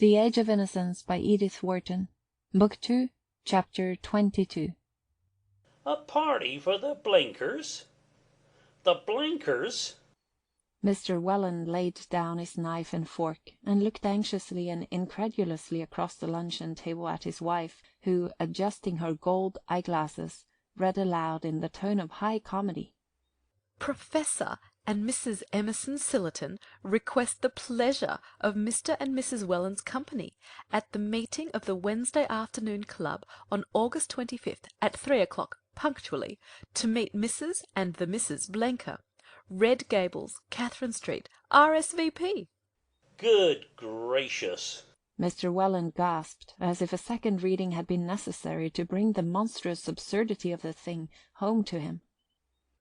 The Age of Innocence by Edith Wharton. Book 2, Chapter 22. A party for the Blinkers? The Blinkers? Mr. Welland laid down his knife and fork, and looked anxiously and incredulously across the luncheon table at his wife, who, adjusting her gold eyeglasses, read aloud in the tone of high comedy. Professor and Mrs. Emerson Sillerton request the pleasure of Mr. and Mrs. Welland's company at the meeting of the Wednesday Afternoon Club on August 25th at 3 o'clock punctually, to meet Mrs. and the Misses Blenker, Red Gables, Catherine Street, RSVP. Good gracious! Mr. Welland gasped, as if a second reading had been necessary to bring the monstrous absurdity of the thing home to him.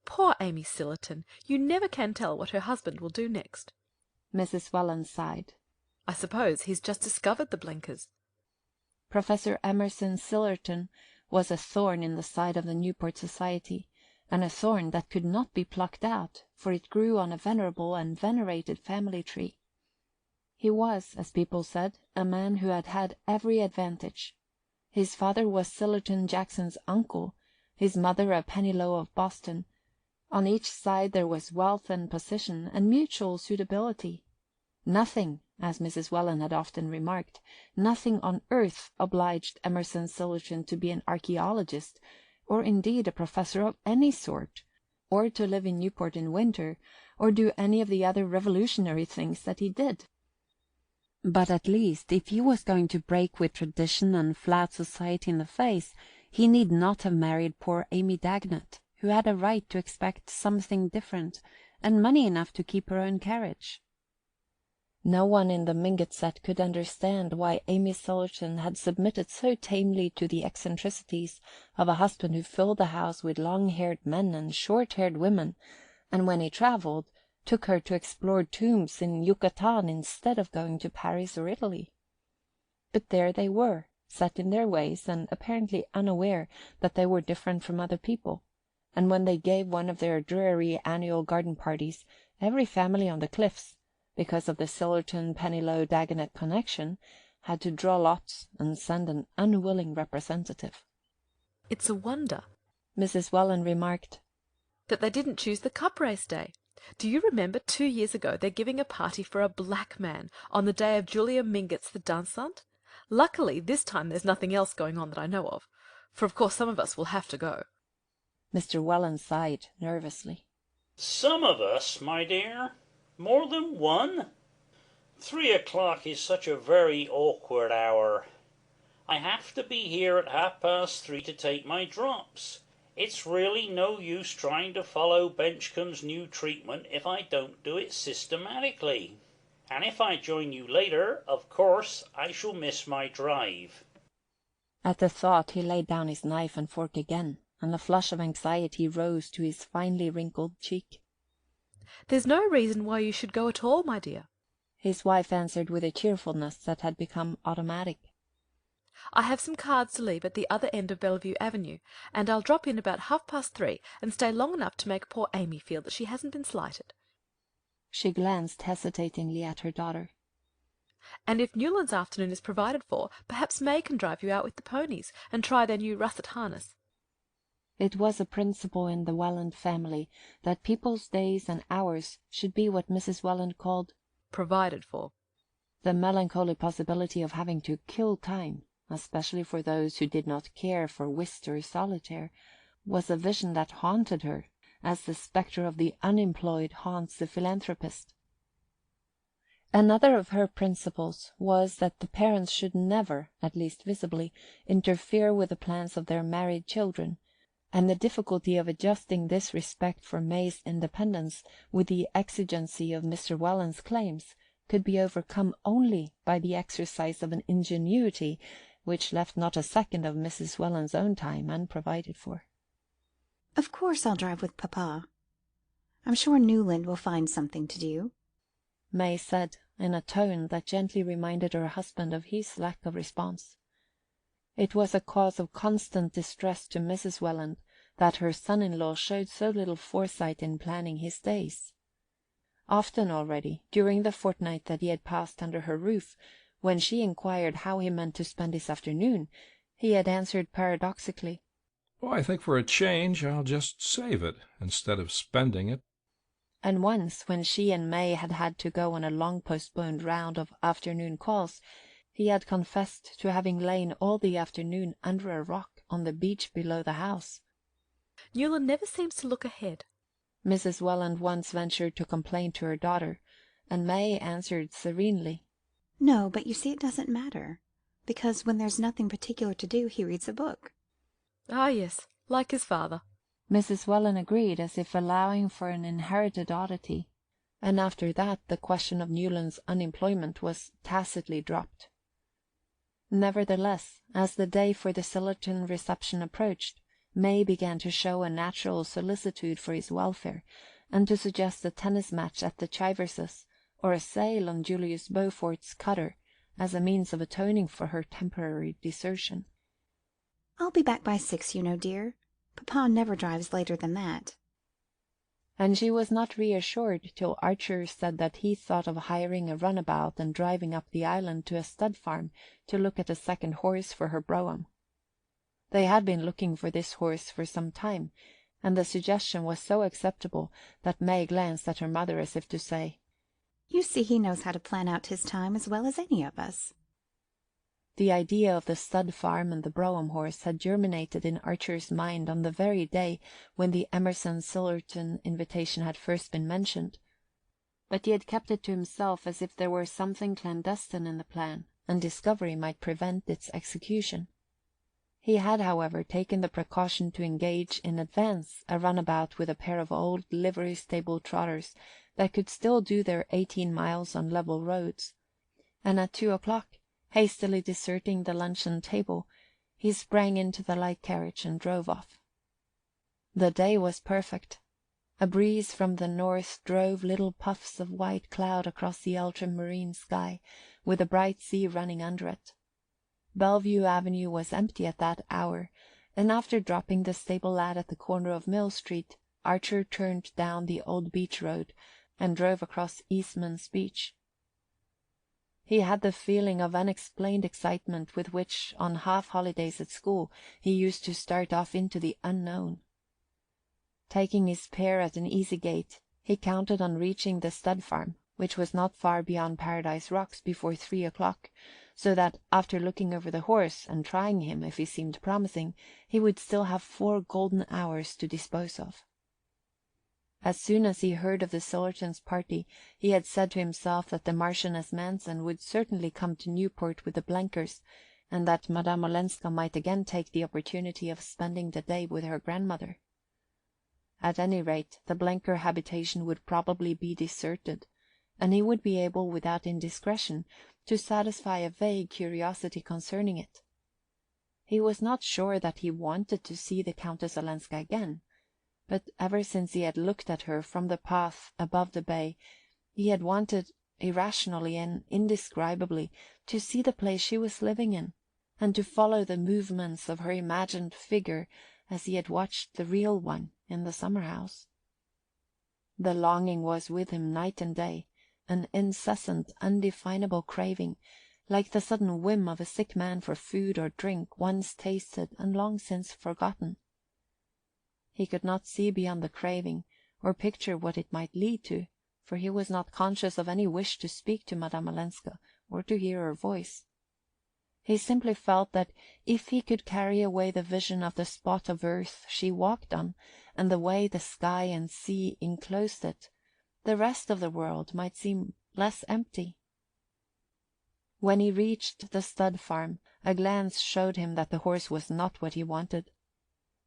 Poor Amy Sillerton! You never can tell what her husband will do next. Mrs. Welland sighed. I suppose he's just discovered the Blenkers. Professor Emerson Sillerton was a thorn in the side of the Newport Society, and a thorn that could not be plucked out, for it grew on a venerable and venerated family tree. He was, as people said, a man who had had every advantage. His father was Sillerton Jackson's uncle, his mother a Pennilow of Boston. On each side there was wealth and position, and mutual suitability. Nothing, as Mrs. Welland had often remarked, nothing on earth obliged Emerson Sillerton to be an archaeologist, or indeed a professor of any sort, or to live in Newport in winter, or do any of the other revolutionary things that he did. But at least, if he was going to break with tradition and flat society in the face, he need not have married poor Amy Dagonet, who had a right to expect something different, and money enough to keep her own carriage. No one in the Mingott set could understand why Amy Sillerton had submitted so tamely to the eccentricities of a husband who filled the house with long-haired men and short-haired women, and when he travelled, took her to explore tombs in Yucatan instead of going to Paris or Italy. But there they were, set in their ways, and apparently unaware that they were different from other people. And when they gave one of their dreary annual garden parties, every family on the Cliffs, because of the Sillerton-Pennilow-Dagonet connection, had to draw lots and send an unwilling representative. It's a wonder, Mrs. Welland remarked, that they didn't choose the cup race day. Do you remember 2 years ago they're giving a party for a black man on the day of Julia Mingott's the dansant? Luckily, this time there's nothing else going on that I know of, for of course some of us will have to go. Mr. Welland sighed nervously. Some of us, my dear? More than one? 3 o'clock is such a very awkward hour. I have to be here at 3:30 to take my drops. It's really no use trying to follow Benchcomb's new treatment if I don't do it systematically. And if I join you later, of course I shall miss my drive. At the thought he laid down his knife and fork again, and a flush of anxiety rose to his finely wrinkled cheek. There's no reason why you should go at all, my dear, his wife answered with a cheerfulness that had become automatic. I have some cards to leave at the other end of Bellevue Avenue, and I'll drop in about 3:30 and stay long enough to make poor Amy feel that she hasn't been slighted. She glanced hesitatingly at her daughter. And if Newland's afternoon is provided for, perhaps May can drive you out with the ponies and try their new russet harness. It was a principle in the Welland family that people's days and hours should be what Mrs. Welland called provided for. The melancholy possibility of having to kill time, especially for those who did not care for whist or solitaire, was a vision that haunted her, as the spectre of the unemployed haunts the philanthropist. Another of her principles was that the parents should never, at least visibly, interfere with the plans of their married children, and the difficulty of adjusting this respect for May's independence with the exigency of Mr. Welland's claims could be overcome only by the exercise of an ingenuity which left not a second of Mrs. Welland's own time unprovided for. Of course I'll drive with papa. I'm sure Newland will find something to do, May said, in a tone that gently reminded her husband of his lack of response. It was a cause of constant distress to Mrs. Welland that her son-in-law showed so little foresight in planning his days. Often already, during the fortnight that he had passed under her roof, When she inquired how he meant to spend his afternoon, he had answered paradoxically, "Oh, I think for a change I'll just save it instead of spending it." and once, when she and May had had to go on a long postponed round of afternoon calls, he had confessed to having lain all the afternoon under a rock on the beach below the house. Newland never seems to look ahead. Mrs. Welland once ventured to complain to her daughter, and May answered serenely, No, but you see it doesn't matter, because when there's nothing particular to do, he reads a book. Ah, yes, like his father. Mrs. Welland agreed, as if allowing for an inherited oddity, and after that the question of Newland's unemployment was tacitly dropped. Nevertheless, as the day for the Sillerton reception approached, May began to show a natural solicitude for his welfare, and to suggest a tennis match at the Chiverses, or a sail on Julius Beaufort's cutter, as a means of atoning for her temporary desertion. I'll be back by 6, you know, dear. Papa never drives later than that. And she was not reassured till Archer said that he thought of hiring a runabout and driving up the island to a stud farm to look at a second horse for her brougham. They had been looking for this horse for some time, and the suggestion was so acceptable that May glanced at her mother as if to say, You see he knows how to plan out his time as well as any of us. The idea of the stud farm and the brougham horse had germinated in Archer's mind on the very day when the Emerson-Sillerton invitation had first been mentioned, but he had kept it to himself as if there were something clandestine in the plan, and discovery might prevent its execution. He had, however, taken the precaution to engage in advance a runabout with a pair of old livery-stable trotters that could still do their 18 miles on level roads, and at 2 o'clock, hastily deserting the luncheon-table, he sprang into the light carriage and drove off. The day was perfect. A breeze from the north drove little puffs of white cloud across the ultramarine sky, with a bright sea running under it. Bellevue Avenue was empty at that hour, and after dropping the stable lad at the corner of Mill Street, Archer turned down the old beach road and drove across Eastman's Beach. He had the feeling of unexplained excitement with which, on half-holidays at school, he used to start off into the unknown. Taking his pair at an easy gait, he counted on reaching the stud farm, which was not far beyond Paradise Rocks, before 3 o'clock, so that, after looking over the horse, and trying him if he seemed promising, he would still have 4 golden hours to dispose of. As soon as he heard of the Sillertons' party, he had said to himself that the Marchioness Manson would certainly come to Newport with the Blenkers, and that Madame Olenska might again take the opportunity of spending the day with her grandmother. At any rate, the Blenker habitation would probably be deserted, and he would be able, without indiscretion, to satisfy a vague curiosity concerning it. He was not sure that he wanted to see the Countess Olenska again, but ever since he had looked at her from the path above the bay, he had wanted, irrationally and indescribably, to see the place she was living in, and to follow the movements of her imagined figure as he had watched the real one in the summer-house. The longing was with him night and day, an incessant, undefinable craving, like the sudden whim of a sick man for food or drink once tasted and long since forgotten. He could not see beyond the craving, or picture what it might lead to, for he was not conscious of any wish to speak to Madame Olenska or to hear her voice. He simply felt that if he could carry away the vision of the spot of earth she walked on, and the way the sky and sea enclosed it, the rest of the world might seem less empty. When he reached the stud farm, a glance showed him that the horse was not what he wanted.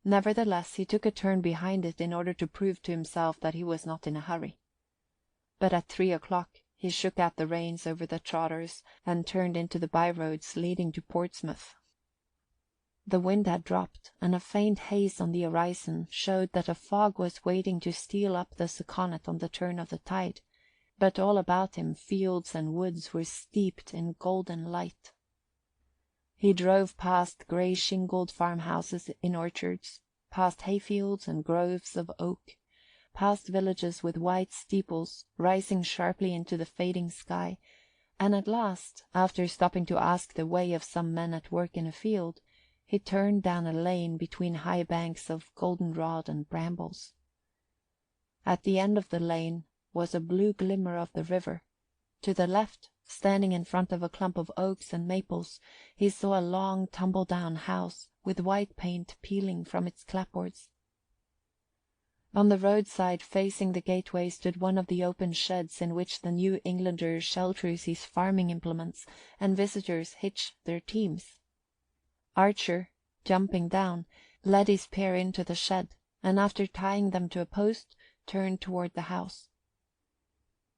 Nevertheless, he took a turn behind it in order to prove to himself that he was not in a hurry. But at 3 o'clock he shook out the reins over the trotters and turned into the by-roads leading to Portsmouth. The wind had dropped, and a faint haze on the horizon showed that a fog was waiting to steal up the Saconnet on the turn of the tide, but all about him fields and woods were steeped in golden light. He drove past grey-shingled farmhouses in orchards, past hayfields and groves of oak, past villages with white steeples rising sharply into the fading sky, and at last, after stopping to ask the way of some men at work in a field, he turned down a lane between high banks of goldenrod and brambles. At the end of the lane was a blue glimmer of the river. To the left, standing in front of a clump of oaks and maples, he saw a long tumble-down house with white paint peeling from its clapboards. On the roadside facing the gateway stood one of the open sheds in which the New Englander shelters his farming implements and visitors hitch their teams. Archer, jumping down, led his pair into the shed, and after tying them to a post, turned toward the house.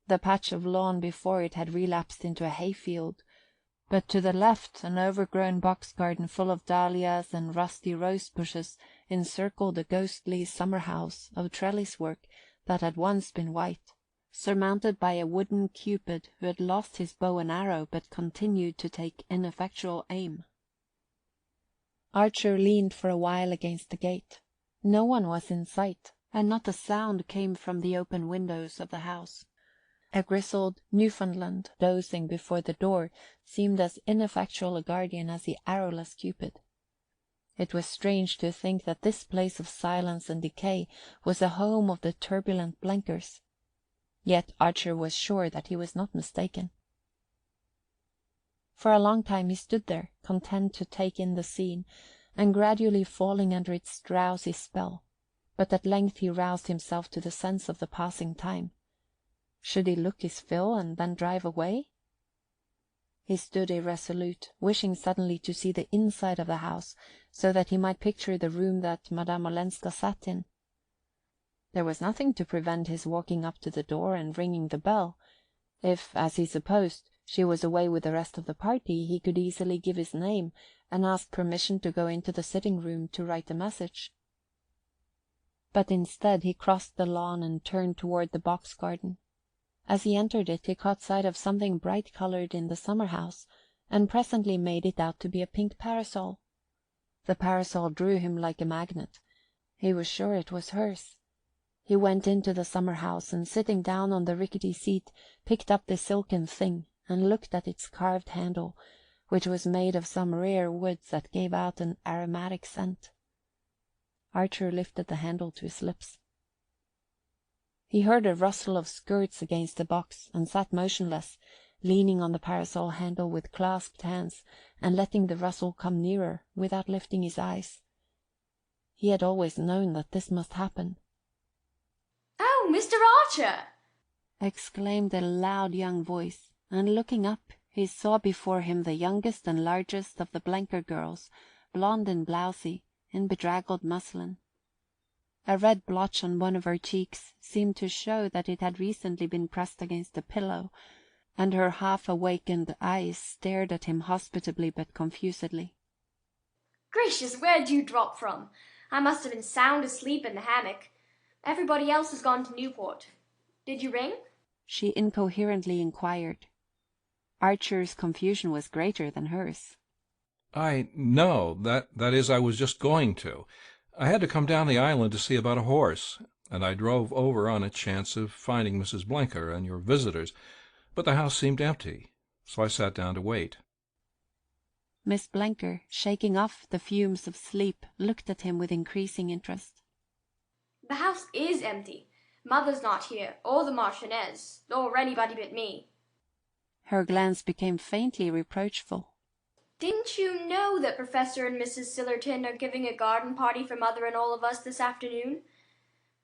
The patch of lawn before it had relapsed into a hayfield, but to the left an overgrown box garden full of dahlias and rusty rose bushes encircled a ghostly summer-house of trellis work that had once been white, surmounted by a wooden Cupid who had lost his bow and arrow but continued to take ineffectual aim. Archer leaned for a while against the gate. No one was in sight, and not a sound came from the open windows of the house. A grizzled Newfoundland dozing before the door seemed as ineffectual a guardian as the arrowless Cupid. It was strange to think that this place of silence and decay was the home of the turbulent Blenkers. Yet Archer was sure that he was not mistaken. For a long time he stood there, content to take in the scene, and gradually falling under its drowsy spell, but at length he roused himself to the sense of the passing time. Should he look his fill and then drive away? He stood irresolute, wishing suddenly to see the inside of the house, so that he might picture the room that Madame Olenska sat in. There was nothing to prevent his walking up to the door and ringing the bell. If, as he supposed, she was away with the rest of the party, he could easily give his name and ask permission to go into the sitting-room to write a message. But instead he crossed the lawn and turned toward the box garden. As he entered it, he caught sight of something bright-colored in the summer-house, and presently made it out to be a pink parasol. The parasol drew him like a magnet. He was sure it was hers. He went into the summer-house, and sitting down on the rickety seat, picked up the silken thing, and looked at its carved handle, which was made of some rare woods that gave out an aromatic scent. Archer lifted the handle to his lips. He heard a rustle of skirts against the box, and sat motionless, leaning on the parasol handle with clasped hands, and letting the rustle come nearer without lifting his eyes. He had always known that this must happen. "Oh, Mr. Archer!" exclaimed a loud young voice, and looking up, he saw before him the youngest and largest of the Blenker girls, blonde and blousy, in bedraggled muslin. A red blotch on one of her cheeks seemed to show that it had recently been pressed against a pillow, and her half-awakened eyes stared at him hospitably but confusedly. "Gracious, where'd you drop from? I must have been sound asleep in the hammock. Everybody else has gone to Newport. Did you ring?" she incoherently inquired. Archer's confusion was greater than hers. No, that is, I was just going to. I had to come down the island to see about a horse, and I drove over on a chance of finding Mrs. Blenker and your visitors, but the house seemed empty, so I sat down to wait. Miss Blenker, shaking off the fumes of sleep, looked at him with increasing interest. "The house is empty. Mother's not here, or the Marchioness, or anybody but me." Her glance became faintly reproachful. "Didn't you know that Professor and Mrs. Sillerton are giving a garden party for Mother and all of us this afternoon?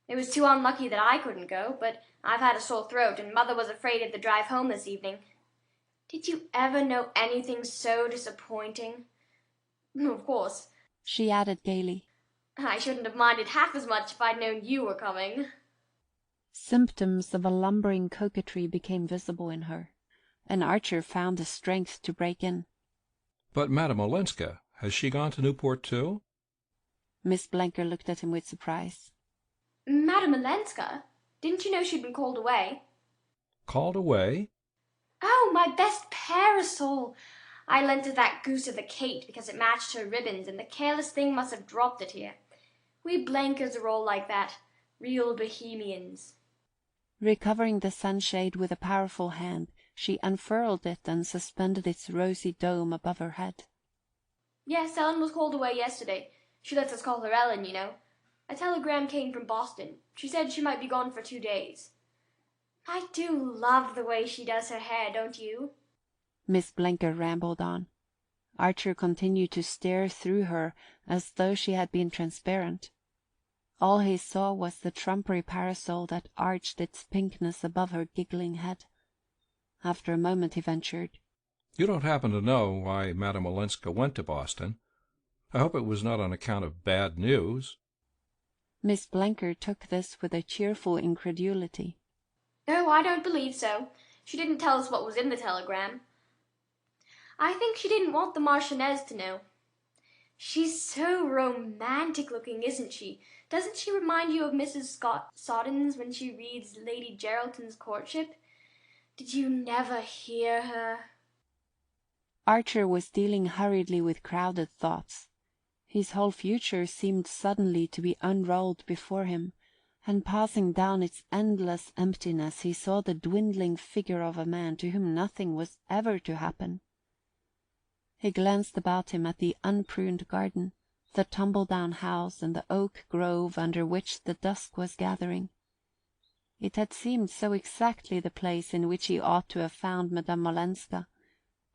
It was too unlucky that I couldn't go, but I've had a sore throat, and Mother was afraid of the drive home this evening. Did you ever know anything so disappointing? Of course," she added gaily, "I shouldn't have minded half as much if I'd known you were coming." symptoms of a lumbering coquetry became visible in her, and Archer found the strength to break in. But Madame Olenska, has she gone to Newport too? Miss Blenker looked at him with surprise. "Madame Olenska? Didn't you know she'd been called away?" Called away? "Oh, my best parasol! I lent it that goose of the Kate because it matched her ribbons, and the careless thing must have dropped it here. We Blenkers are all like that, real bohemians." Recovering the sunshade with a powerful hand, she unfurled it and suspended its rosy dome above her head. Yes, Ellen was called away yesterday. She lets us call her Ellen, you know. A telegram came from Boston. She said she might be gone for 2 days. I do love the way she does her hair, don't you? Miss Blenker rambled on. Archer continued to stare through her as though she had been transparent. All he saw was the trumpery parasol that arched its pinkness above her giggling head. After a moment he ventured, "You don't happen to know why Madame Olenska went to Boston? I hope it was not on account of bad news." Miss Blenker took this with a cheerful incredulity. Oh, I don't believe so. She didn't tell us what was in the telegram. I think she didn't want the Marchioness to know. She's so romantic-looking, isn't she? Doesn't she remind you of Mrs. Scott Soddens when she reads Lady Geraldton's Courtship? Did you never hear her? Archer was dealing hurriedly with crowded thoughts. His whole future seemed suddenly to be unrolled before him, and passing down its endless emptiness he saw the dwindling figure of a man to whom nothing was ever to happen. He glanced about him at the unpruned garden, the tumble-down house, and the oak grove under which the dusk was gathering. It had seemed so exactly the place in which he ought to have found Madame Olenska,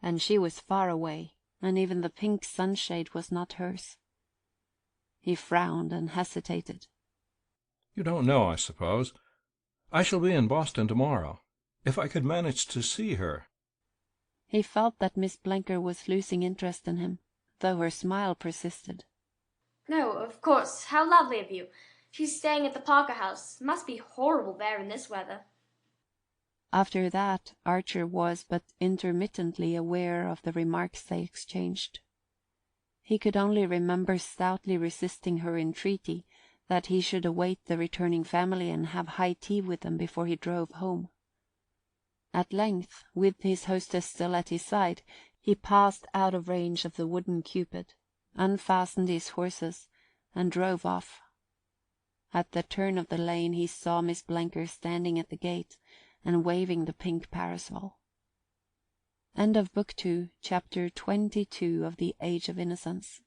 and she was far away, and even the pink sunshade was not hers. He frowned and hesitated. "You don't know, I suppose. I shall be in Boston tomorrow. If I could manage to see her." He felt that Miss Blenker was losing interest in him, though her smile persisted. No, of course. How lovely of you. She's staying at the Parker House. Must be horrible there in this weather. After that Archer was but intermittently aware of the remarks they exchanged. He could only remember stoutly resisting her entreaty that he should await the returning family and have high tea with them before he drove home. At length, with his hostess still at his side, he passed out of range of the wooden Cupid, unfastened his horses, and drove off. At the turn of the lane he saw Miss Blenker standing at the gate and waving the pink parasol. End of Book 2, Chapter 22 of The Age of Innocence.